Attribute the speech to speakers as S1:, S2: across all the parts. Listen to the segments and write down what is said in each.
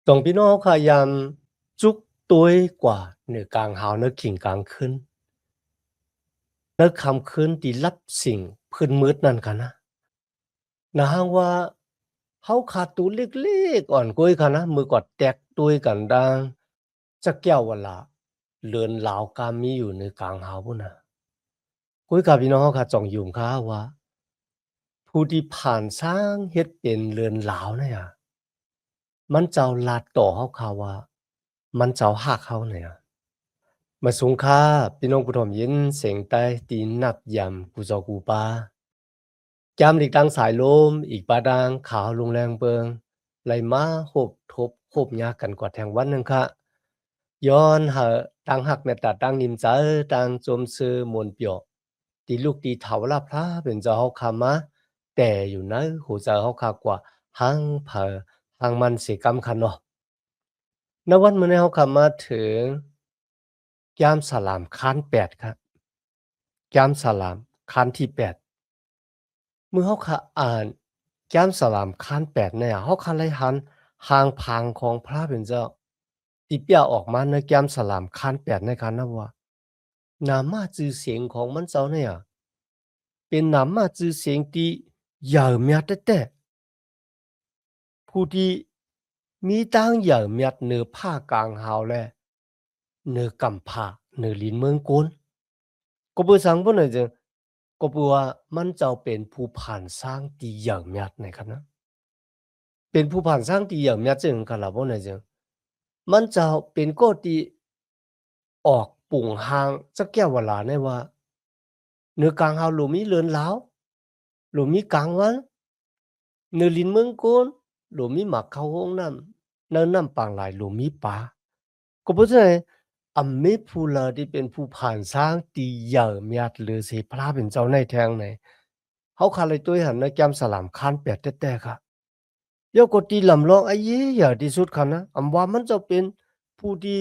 S1: 當邊我可以捉對掛你càng好你傾càngขึ้น你คำขึ้นที่รับสิ่งพื้นมืดนั่นกันนะนะฮะว่าเขาขาดตัวเล็กๆอ่อนก้อยกันนะมือกอดแตกตัวกันดังจะแก้วเวลาเลือนเหลาวกามีอยู่ในกลางเฮาพุ่นนะก้อยกับพี่น้องเขาขาดจ่องยุ่มค้าว่าผู้ที่ผ่านสร้างเฮ็ดเป็นเลือนเหลาวเนี่ยมันเจ้าลาดต่อเขาข่าวว่ามันเจ้าหักเขาเนี่ยมาสงค่าพี่น้องผู้ถ่อมยินเสียงใต้ตีนับยำกูจอกูปาจำหลีกดังสายลมอีกปาดังขาวลงแรงเบิงไหลมาหบทบหบยากันกว่าแทงวันหนึ่งค่ะย้อนหาดังหักในตัดดังนิมใจดังจมซื้อมวลเปียวตีลูกตีเถาลาพระเป็นเจ้าเขาคำมาแต่อยู่ในหูเจ้าเขาคากว่าหังเพอหังมันสีกำคันเนาะณวันเมื่อนี้เขาคำมาถึงยามสลามค้านแปดครับยามสลามค้านที่แปด เมื่อเขาค่ะอ่านแก้มสลามคันแปดเนี่ยเขาคันเลยหันหางพังของพระเป็นเจ้าที่เปียออกมาในแก้มสลามคันแปดในคันนะว่านามาจือเสียงของมันเจ้าเนี่ยเป็นนามาจือเสียงที่ยาวเมียดแต่ผู้ที่มีตั้งยาวเมียดเนื้อผ้ากลางหาวและเนื้อกำผ้าเนื้อลินเมืองกุนก็เพื่อสังพุ่นเลยจึงก็เพื่อว่ามันเจ้าเป็นผู้ผ่านสร้างที่ยาวเมียดในคันนะ เป็นผู้ผ่านสร้างที่อย่างเมียจึงกันละบ่เนี่ยจึงมันจะเป็นก็ที่ออกปุ่งหางจักแก้วเวลาเนี่ยว่าเนื้อกลางเฮาหลูมีเลือนลาวหลูมีกลางวันเนื้อลินเมืองโกนหลูมีหมักเข้าห้องน้ำเนื้อน้ำปางหลายหลูมีปลาก็เพราะฉะนั้นอำมีผู้ลาที่เป็นผู้ผ่านสร้างที่อย่างเมียหรือสิพระเป็นเจ้าในแทงไหนเขาคาเลยตัวหันในแก้มสลามคานแปดแต่ๆค่ะ ยกตีลำลองไอ้เหี้ยาที่สุดคันนะอำว่ามันจะเป็นผู้ที่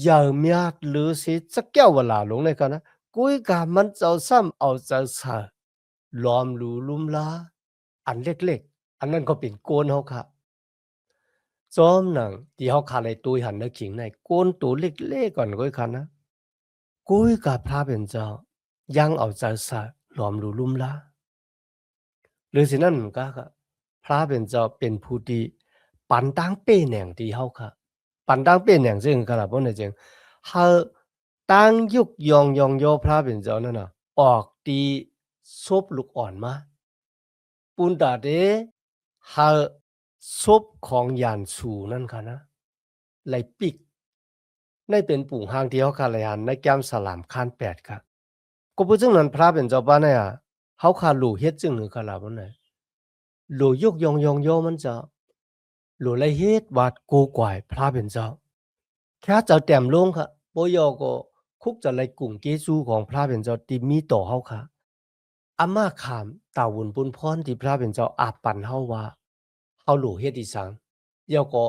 S1: ยาวเมียดหรือเสียจะแก้วเวลาลงในกันนะกุยกามันจะซ้ำเอาจะสาล้อมรูลุ่มลาอันเล็กๆอันนั้นก็เป็นโกนเขาค่ะจอมหนังที่เขาขาเลยตุยหันในขิงในโกนตัวเล็กๆก่อนกุยคันนะกุยกาพระเป็นเจ้ายังเอาใจสาล้อมรูลุ่มลา หรือสินั่นก็ค่ะพระเป็นเจ้าเป็นผู้ที่ปันตั้งเป้แหน่งที่เฮาค่ะปันตั้งเป้แหน่งซึ่งก็ล่ะบ่ได้จึงเฮาตั้งยุกยองยองโยพระเป็นเจ้านั่นน่ะออกตีซบลูกอ่อนมาปุนตาเดเฮาซบของยานสู่นั่นค่ะนะไหลปิกในเป็นปุ่งหางที่เฮาคาไหลหันในแก้มสลามคานแปดค่ะก็บ่จึงนั้นพระเป็นเจ้าบ้านเนี่ยเฮาคารู้เฮ็ดจึงหือค่ะล่ะบ่ได้ lộ dục yong yong yo man cha lộ lai hết wat cô quải pha bên cha khá cha tèm luôn kha bo yo ko khúc cha lai cùng kế suของพระเป็นเจ้าที่มีต่อเฮาค่ะอาม่าขามตาวุ่นปุนพรที่พระเป็นเจ้าอาปันเฮาว่าเฮาหลู่เฮ็ดอีสังเดี๋ยวก็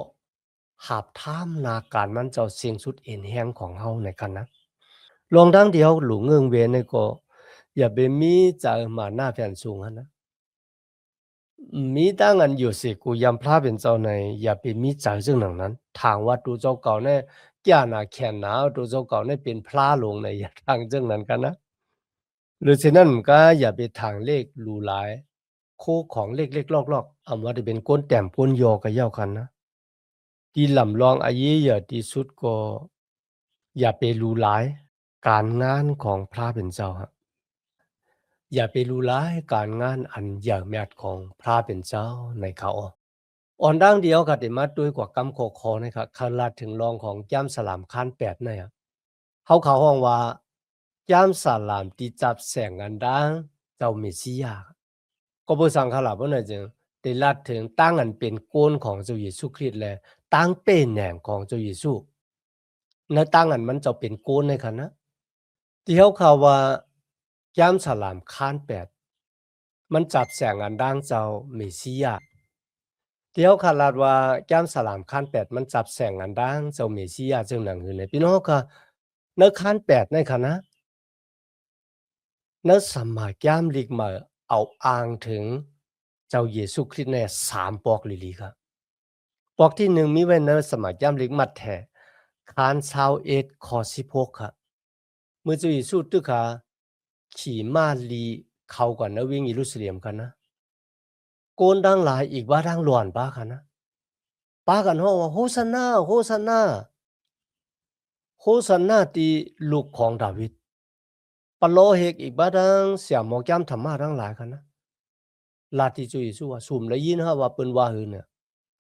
S1: หาบท่ามนาการมันเจ้าเสียงสุดเอ็นแห้งของเฮาในกันนะลองดังเดียวหลู่เงืองเวนในก็อย่าไปมีใจมาหน้าแผ่นสูงนะ มี当然有些古样พระเป็นเจ้าในอย่าไปมีใจซึ่งหนังนั้นทางว่าตัวเจ้าเก่าเนี่ยแก่นาแขนหนาตัวเจ้าเก่าเนี่ยเป็นพระลงในอย่าทางซึ่งนั้นกันนะหรือฉะนั้นก็อย่าไปทางเลขหลูหลายโคของเลขเล็กลอกๆอำว่าจะเป็นก้นแต้มก้นยอก็เย้ากันนะที่ลำลองอายุอย่าที่สุดก็อย่าไปหลูหลายการงานของพระเป็นเจ้าครับ อย่าไปรู้ร้ายการงานอันอย่างแมดของพระเป็นเจ้าในเขาอ่อนดังเดียวกับที่มาด้วยกว่ากำโคคอนะครับคาลาถึงรองของย่ำสลามคันแปดเนี่ยเขาห้องว่าย่ำสลามที่จับแสงอันดังเจ้าเมสสิยาก็บ่สังขลาบ่น่ะจึงได้ลัดถึงตั้งอันเป็นโกนของเจ้าเยซูคริสต์และตั้งเป็นแหน่งของเจ้าเยซูในตั้งอันมันจะเป็นโกนในคันนะที่เขาข่าวว่าย่ำสลามคันแปด มันจับแสงอันดังเจ้าเมสสิยาเที่ยวขาลาดว่าแก้มสลามคันแปดมันจับแสงอันดังเจ้าเมสสิยาจึงหนังอยู่ในพี่น้องก็เนื้อคันแปดในคณะเนื้อสมัยแก้มลิกมาเอาอ้างถึงเจ้าเยซูคริสต์ในสามปอกลิลีครับ ปอกที่1มีไว้ในสมัยย่ำลิกมัดแท้คาน21ข้อ16ค่ะเมื่อเจ้าเยซูตึกค่ะขี่ม้าลีเข้ากันนะวิ่งเยรูซาเล็มกันนะโกนดังหลายอีกว่าดังหลอนป้าค่ะนะป้ากันฮ้องว่าโฮซานาโฮซานาโฮซานาตีลูกของดาวิดปะโลเฮกอีกบ้าดังเสียหมอกย้ำธรรมะดังหลายกันนะลาติเจ้าเยซูว่าสุ่มได้ยินฮะว่าเปิ้นว่าหือเนี่ย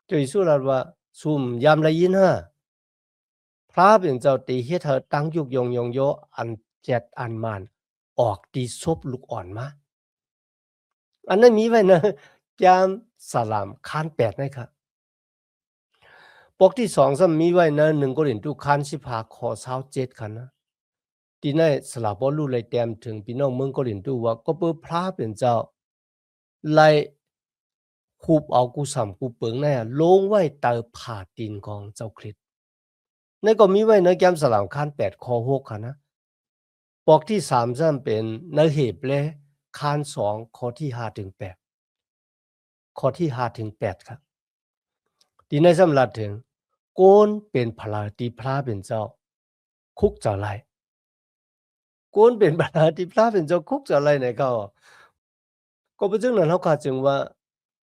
S1: เจ้าเยซูลาว่าสุ่มยามได้ยินฮะพระเป็นเจ้าตีเฮ็ดเธอตั้งยุกยงยงโยอันเจ็ดอันมานออกตีซบลูกอ่อนมาอันนั้นมีไว้นะยามสลามคาน8นะครับปกที่2ซ้ำมีไว้นะ1โกรินธ์คาน15ข้อ27คันนะที่ในสลาบ่รู้เลยแต้มถึงพี่น้องเมืองโกรินธ์ว่าก็เปิ้นพระเป็นเจ้าไล่คูบเอากูสำกูเปิงแน่ลงไว้เตอผ่าตีนของเจ้าคริสต์ในก็มีไว้นะแก้มสลามคาน8ข้อ6ค่ะนะปอกที่3ซ้ำเป็นในเหบเลคาน2ข้อที่5ถึง8ข้อที่5ถึง8ครับที่ในสำหรับถึงโกนเป็นพลาติพระเป็นเจ้าคุกเจ้าไลโกนเป็นพลาติพระเป็นเจ้าคุกเจ้าไลในก็ก็เป็นจังนั้นเฮาก็จึงว่า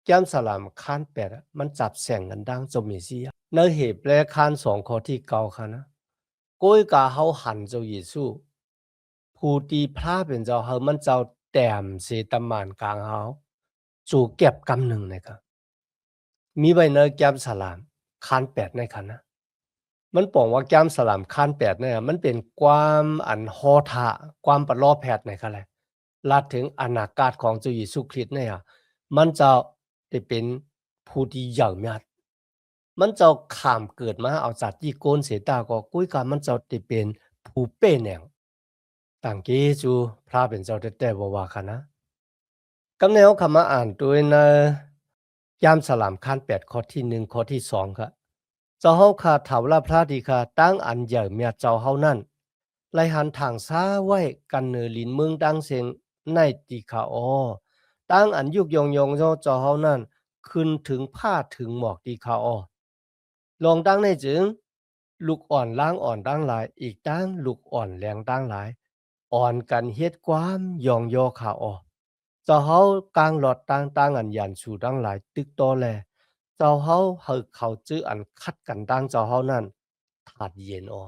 S1: แก้มสลามคาน8อะมันจับแสงกันดังเจ้าเมสสิยาในเหบและคาน2ข้อที่9ค่ะนะโกยกาเฮาหันเจ้าเยซูผู้ตีพระเป็นเจ้าเฮามันเจ้าแต้มเสตมานกลางเฮาสู่เก็บกำหนึ่งนะครับมีไว้ในแก้มสลามคาน8ในคันนะมันปองว่าแก้มสลามคาน8เนี่ยมันเป็นความอันฮอทะความประลอแพทย์ในคันแหละลาถึงอนาคตของเจ้าเยซูคริสต์เนี่ยมันจะได้เป็นผู้ที่ใหญ่มากมันจะข้ามเกิดมาเอาจากที่โกนเสยตาก็กุ้ยกามันจะได้เป็นผู้เป้แหนงต่างเกจูพระเป็นเจ้าแต่บ่ว่าคันนะกำแนวคำมาอ่านตัวนะยามสลามคาน8ข้อที่1ข้อที่2ครับเจ้าเฮาคาถาวรพระดีคาตั้งอันใหญ่เมียเจ้าเฮานั่นไลหันทางซ้าไว้กันเนอลินเมืองดังเสียงในติคาออตั้งอันยุกยงยงเจ้าเฮานั่นขึ้นถึงผ้าถึงหมอกติคาออลองตั้งในจึงลูกอ่อนล้างอ่อนตั้งหลายอีกตั้งลูกอ่อนแรงตั้งหลายอ่อนกันเฮ็ดความยองโยคาออเจ้าเฮากลางหลอดตั้งอันยันสู่ตั้งหลายตึกโตแลเจ้าเฮาเฮาเขาจื้ออันคัดกันตั้งเจ้าเฮานั่นถาดเย็นออ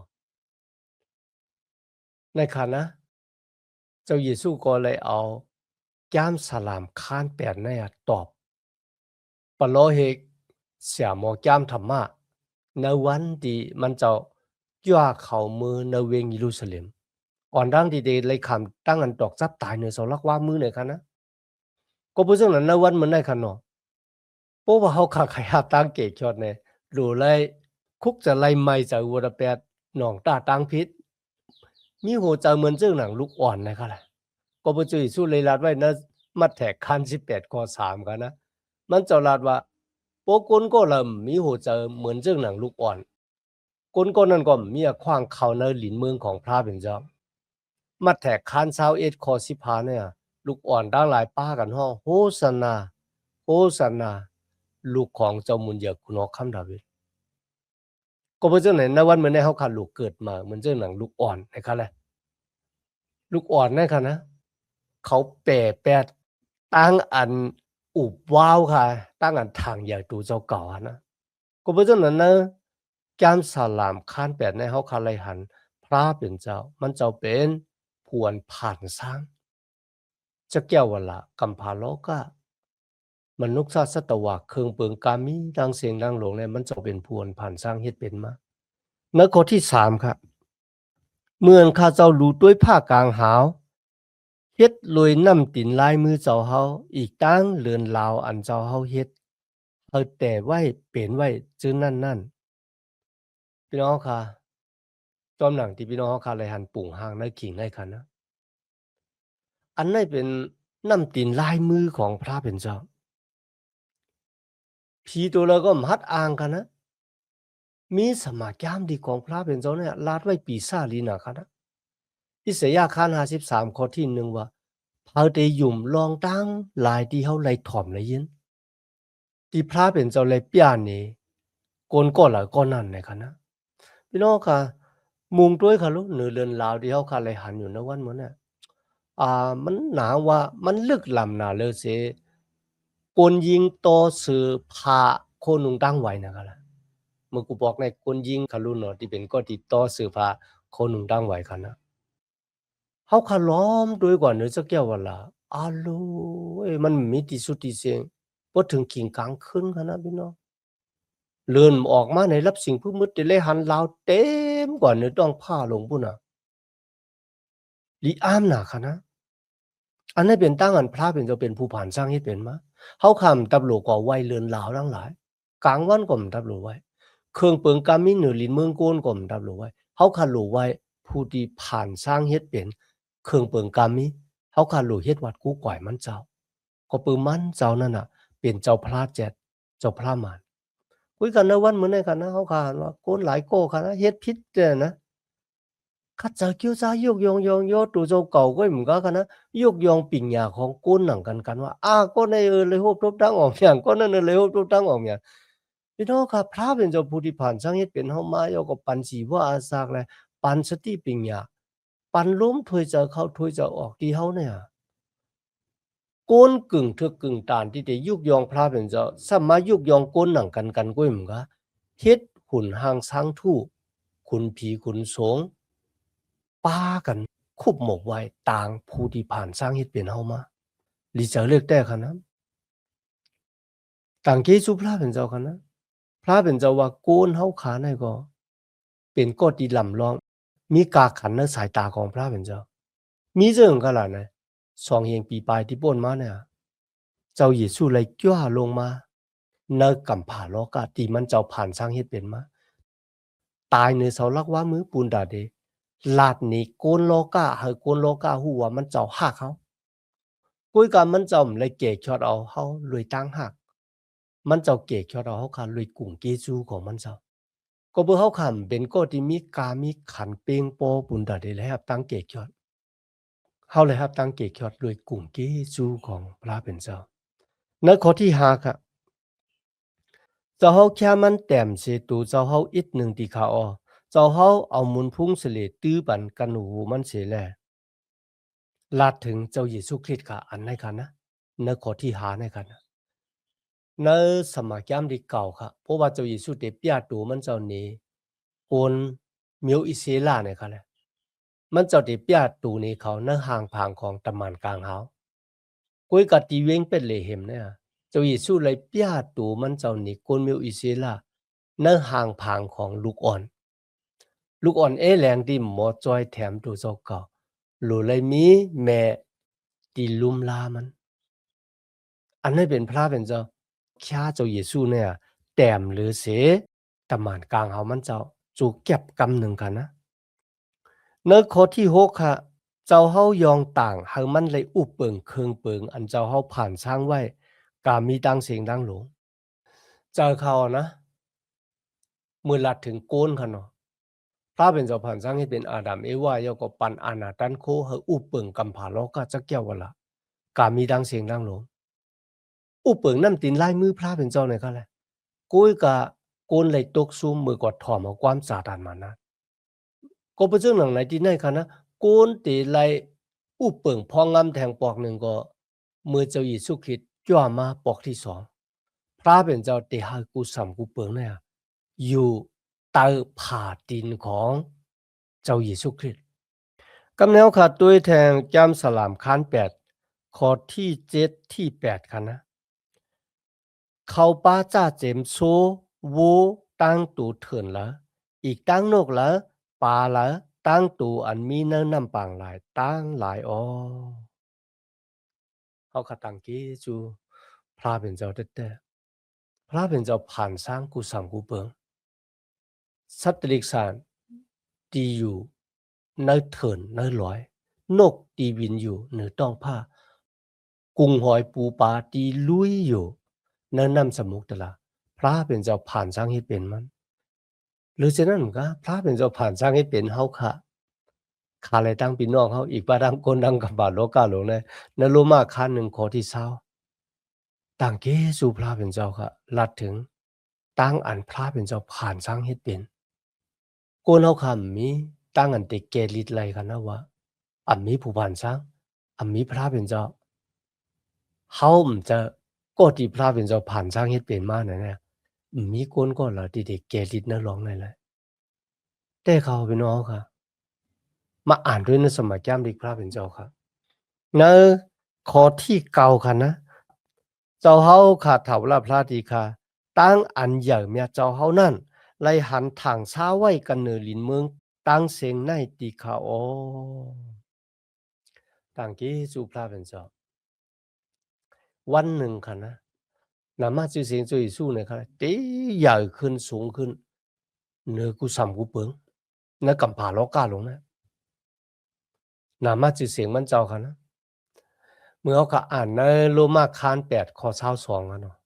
S1: ในขณะเจ้าเยซูก็เลยเอาย้ามสลามค้านแปดในตอบปะโลเฮกเสียหมอย้ามธรรมะในวันที่มันเจ้าย่าเขามือในเวงเยรูซาเล็มอ่อนดังที่เดเลยคำตั้งอันตอกจับตายเนื้อสลักว่ามือในขณะก็เพื่อซึ่งนั้นในวันเหมือนในขณะเพราะว่าเขาขาขยาตั้งเกจชดเนี่ยดูเลยคุกจะไล่ไม่จากวัวแปดหนองตาตั้งพิษมีหัวใจเหมือนเจ้าหนังลูกอ่อนนะครับก็ไปจุยสู้เลยลาดไว้นะมัดแถกคัน18ข้อ3กันนะมันเจ้าลาดว่าโปกุนก็เริ่มมีหัวใจเหมือนเจ้าหนังลูกอ่อนคนก็นั่นก็มีขว้างเขาในหลินเมืองของพระเป็นเจ้ามัดแถกคัน21ข้อ15เนี่ยลูกอ่อนดังหลายป้ากันฮ้องโฮซานาโฮซานาลูกของเจ้ามุนเหยคุณอคำดาวิดก็เพราะฉะนั้นในวันเหมือนในเฮาขาดลูกเกิดมาเหมือนเจ้าหนังลูกอ่อนนะครับแหละลูกอ่อนนะครับนะเขาแปรแปดตั้งอันอุบว้าวค่ะตั้งอันทางใหญ่ตูเจ้าเก่านะก็เพราะฉะนั้นนะการสลามคานแปดในเฮาคาไลหันพระเป็นเจ้ามันเจ้าเป็นผวนผ่านสร้างจะแก้ววละกัมพาโลกะมนุษย์สัตวะเครื่องเปิงกามีดังเสียงดังหลงเนี่ยมันจะเป็นผวนผ่านสร้างเฮ็ดเป็นมาในข้อที่3ครับเมื่อข้าเจ้ารู้ด้วยผ้ากลางหาวเฮ็ดโดยนำตินลายมือเจ้าเฮาอีกตั้งเลือนลาวอันเจ้าเฮาเฮ็ดเฮาแต่ไว้เป็นไว้จึงนั่นพี่น้องค่ะจอมหนังที่พี่น้องเฮาคาเลยหันปุ่งหางในขิงในคันนะอันนั้นเป็นนำตินลายมือของพระเป็นเจ้าผีตัวเราก็มัดอ้างกันนะมีสมาจามดีของพระเป็นเจ้าเนี่ยลาดไว้ปีศาจลีนะคันนะอิสยาห์คาน53ข้อที่1ว่าเฮาได้ยุ่มลองตั้งหลายที่เฮาไล่ถ่อมไล่ยินที่พระเป็นเจ้าไล่เปียนี่ Côn có là con nàn này khả na. Vì nó khả mùng tuổi khả lúc nửa lần lào đi hao khả lại hẳnอยู่นะวันมื้อน่ะมันหนาว่ามันลึกลำนาเลยเสกลยิงต่อสือพาคนนุงตั้งไว้นะกะล่ะเมื่อกูบอกในกลยิงคารุเนาะที่เป็นก็ติดต่อสือพาคนนุงตั้งไว้กันนะเฮาคาล้อมด้วยกว่าเนื้อสักแก้วว่าล่ะโลมันมีที่สุดที่เสียงบ่ถึงขิงกลางคืนกันนะพี่น้องเลื่อนออกมาในรับสิ่งผู้มืดได้เลยหันลาวเต็มกว่าเนื้อต้องผ้าลงพุ่นน่ะลิอามน่ะคะนะอันนั้นเป็นตั้งอันพระเป็นจะเป็นผู้ผ่านสร้างเฮ็ดเป็นมาเฮาคำตับโลก็ไว้เลื่อนลาวทั้งหลายกลางวันก็มตับโลไว้เครื่องเปิงกามินเหนือลินเมืองโกนก็มตับโลไว้เฮาคันโลไว้ผู้ที่ผ่านสร้างเฮ็ดเป็นเครื่องเปิงกามิเฮาคันโลเฮ็ดวัดกูก่อยมันเจ้าก็ปือมันเจ้านั่นน่ะเป็นเจ้าพระเจ็ดเจ้าพระมารคุยกันในวันมื้อนี้กันนะเฮาคานว่าโกนหลายโกคันนะเฮ็ดผิดเด้อนะข้าเจ้าคิ้วซ้ายยกยอตู่เจ้าเก่าก็เหมือนกันนะยกยองปิ่งหญ้าของโกนหนังกันว่าก็ในเลยฮบทบดังออกอย่างก็นั่นเลยฮบทบดังออกอย่างพี่น้องครับพระเป็นเจ้าผู้ที่ผ่านสร้างเฮ็ดเป็นเฮามาย่อก็ปันสีว่าอาสากแลปันสติปิ่งหญ้าปันล้มถ้วยจะเข้าถ้วยจะออกที่เฮาเนี่ยโกนกึ่งเถือกกึ่งตานที่ได้ยุกยองพระเป็นเจ้าสัมมายุกยองโกนหนังกันก็เหมือนกันเฮ็ดหุ่นห่างช้างทู่ขุนผีขุนสงป้ากันคุบหมกไว้ต่างผู้ที่ผ่านสร้างเฮ็ดเป็นเฮามาหรือจะเลือกแต่คันนั้นต่างเกสุพระเป็นเจ้าคันนั้นพระเป็นเจ้าว่าโกนเฮาขาในก็เป็นกฎที่ลำลองมีกาขันในสายตาของพระเป็นเจ้ามีเรื่องกันล่ะนะ2เฮงปีปลายที่ป่นมาเนี่ยเจ้าเยซูเลยจ้าลงมาในกำผาโลกะที่มันเจ้าผ่านสร้างเฮ็ดเป็นมาตายในเสาลักว่ามือปูนดาเดลาดนี่โกนโลกะให้โกนโลกะฮู้ว่ามันเจ้าฮักเขากุยกันมันเจ้าเลยเกะชอดเอาเฮาเลยตั้งฮักมันเจ้าเกะชอดเอาเฮาค่ะเลยกุ่งเกจูของมันเจ้าก็เบิ่เฮาคันเป็นก็ที่มีกามีขันเปงโปปุนดาเดเลยครับตั้งเกะชอดเฮาเลยครับตั้งเกะชอดเลยกุ่งเกจูของพระเป็นเจ้าในข้อที่5ค่ะเจ้าเฮาแค่มันแต้มสิตูเจ้าเฮาอีกหนึ่งที่เขาเจ้าเฮาเอามุนพุ่งเสลตื้อปันกันหูมันเสียแลลาดถึงเจ้าเยซูคริสต์ค่ะอันไหนค่ะนะในข้อที่5ในค่ะนะในสมัยยามที่เก่าค่ะเพราะว่าเจ้าเยซูได้เปียตัวมันเจ้านี้คนมิวอิสราเอลเนี่ยค่ะแหละมันเจ้าได้เปียตัวนี้เขาในห่างผางของตะมันกลางเฮากุยกะตีเวงเป็นเลเหมเนี่ยเจ้าเยซูเลยเปียตัวมันเจ้านี้คนมิวอิสราเอลในห่างผางของลูกอ่อนแรงที่หมอจอยแถมตัวเจ้าเก่าหลูเลยมีแม่ตีลุมลามันอันนี้เป็นพระเป็นเจ้าข้าเจ้าเยซูเนี่ยแต้มหรือเสตะหมานกลางเฮามันเจ้าจูเก็บกำหนึ่งกันนะในข้อที่6ค่ะเจ้าเฮายองต่างให้มันเลยอุบเปิงเครื่องเปิงอันเจ้าเฮาผ่านสร้างไว้กามีดังเสียงดังหลงเจอเขานะมือลัดถึงโกนค่ะเนาะพระเป็นเจ้าผ่านสร้างให้เป็นอาดัมเอวายก็ปันอานาตันโคให้อุบเปิงกำผาโลกะจะเกี่ยววะละกามีดังเสียงดังหลงอุบเปิงน้ำตีนลายมือพระเป็นเจ้าเนี่ยก็แหละกุ้ยกะโกนเลยตกซุมมือกอดถอมเอาความสาดานมานะก็เป็นเรื่องหนังไหนที่ไหนคะนะโกนตีไลอุเปิงพองงำแทงปอกหนึ่งก็มือเจ้าเยซูคริสต์ย่อมาปอกที่2พระเป็นเจ้าตีให้กูสำกูเปิงเนี่ยอยู่ใต้ผ่าดินของเจ้าเยซูคริสต์กำแนวขาดตัวแทงจำสลามคัน8ข้อที่7ที่8ค่ะนะเขาป้าจ้าเจมโซวูตั้งตูเถินละอีกตั้งนกละปลาละตั้งตูอันมีเนื้อน้ำปางหลายตั้งหลายเขาขัดตังกี้จูพระเป็นเจ้าเด็ดพระเป็นเจ้าผ่านสร้างกูสังกูเปิงสัตว์ลิกสารตีอยู่ในเถินในลอยนกตีบินอยู่เหนือต้องผ้ากุ้งหอยปูปลาตีลุยอยู่ในน้ำสมุกตะละพระเป็นเจ้าผ่านสร้างให้เป็นมันหรือฉะนั้นก็พระเป็นเจ้าผ่านสร้างให้เป็นเฮาค่ะคาเลยตั้งพี่น้องเฮาอีกว่าดังคนดังกับบาทโลกาหลงในโลมาคัน1ข้อที่20ต่างเกสู่พระเป็นเจ้าค่ะลัดถึง ตั้งอันพระเป็นเจ้าผ่านสร้างเฮ็ดเป็นโกนเฮาคำมีตั้งอันติเกลิดไลกันนะว่าอันมีผู้ผ่านสร้างอันมีพระเป็นเจ้าเฮาจะก็ที่พระเป็นเจ้าผ่านสร้างเฮ็ดเป็นมานั่นแหละมีคนก็ละที่เกลิดนะร้องนั่นแหละแต่เขาพี่น้องค่ะมาอ่านด้วยในสมัยแก้มดิพระเป็นเจ้าค่ะในข้อที่เก่าค่ะนะเจ้าเฮาค่ะเถาละพระดีค่ะตั้งอันใหญ่เมียเจ้าเฮานั่นไล่หันทางช้าไว้กันเนอลินเมืองตั้งเสียงในตีค่ะโอ้ต่างกี้สู่พระเป็นเจ้าวันหนึ่งค่ะนะนามาจือเสียงจือสู้เนี่ยค่ะตีใหญ่ขึ้นสูงขึ้นเนื้อกูสำกูเปิงเนื้อกำผาล้อกาลงนะนามาจือเสียงมันเจ้าค่ะนะเมื่อเขาก็อ่านในโรมาคาน8ข้อ22อะเนาะ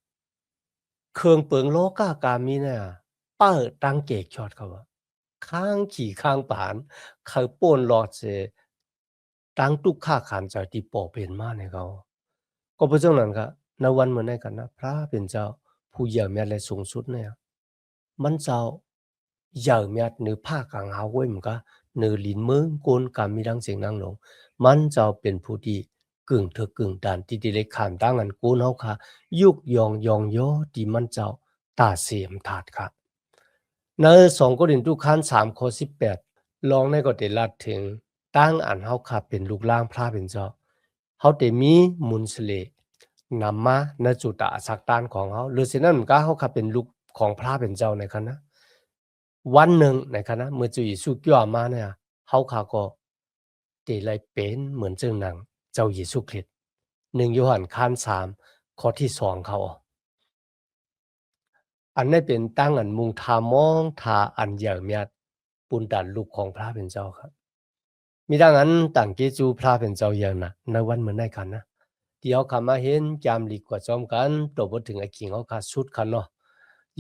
S1: เครื่องเปิงโลกากามีเนี่ยเปิดตั้งเกกชอดเขาว่าข้างขี่ข้างปานเขาป่นรอดเสตั้งตุกค่าขันใจที่ปอเป็นมาในเขาก็เพราะฉะนั้นครับในวันเหมือนในกันนะพระเป็นเจ้าผู้ใหญ่แม้และสูงสุดเนี่ยมันเจ้าใหญ่แม้เนื้อผ้ากลางหาไว้เหมือนกันเนื้อลิ้นมือโกนกามีดังเสียงดังหลงมันเจ้าเป็นผู้ที่กึ่งเถอกึ่งดานที่ได้เลยขานตั้งอันโกนเฮาค่ะยุกยองยองย่อที่มันเจ้าตาเสียมถาดครับใน2โครินธ์คัน3ข้อ18ลองในก็ได้ลัดถึงตั้งอันเฮาค่ะเป็นลูกล่างพระเป็นเจ้าเฮาได้มีมุนสเลนำมาในจุดตาสักตานของเฮาหรือฉะนั้นก็เฮาค่ะเป็นลูกของพระเป็นเจ้าในคณะวันหนึ่งในคณะเมื่อจุยสุกี่วมาเนี่ยเฮาค่ะก็ได้ไลเป็นเหมือนเจ้าหนังเจ้าเยซูคริสต์1โยฮันคัน3ข้อที่2เขาอันนี้เป็นตั้งอันมุงทามองทาอันใหญ่เมียดปุนดันลูกของพระเป็นเจ้าครับมีดังนั้นต่างเกจูพระเป็นเจ้าอย่างนะในวันเหมือนในกันนะที่เขาคำมาเห็นจามลีกว่าจอมกันตัวบทถึงไอ้ขิงเขาขาดสุดกันเนาะ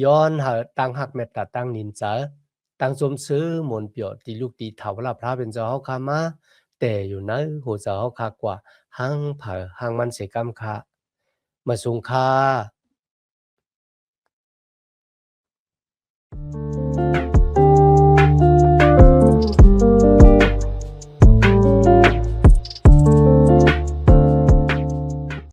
S1: ย้อนหาตั้งหักเมตตาตั้งนินจาตั้งสมซื้อมนเปียวตีลูกตีเถาละพระเป็นเจ้าเขาคำมาแต่อยู่นั้นหัวเจ้าเขาคากว่าหังเผาหังมันเสกำคามาสุงคา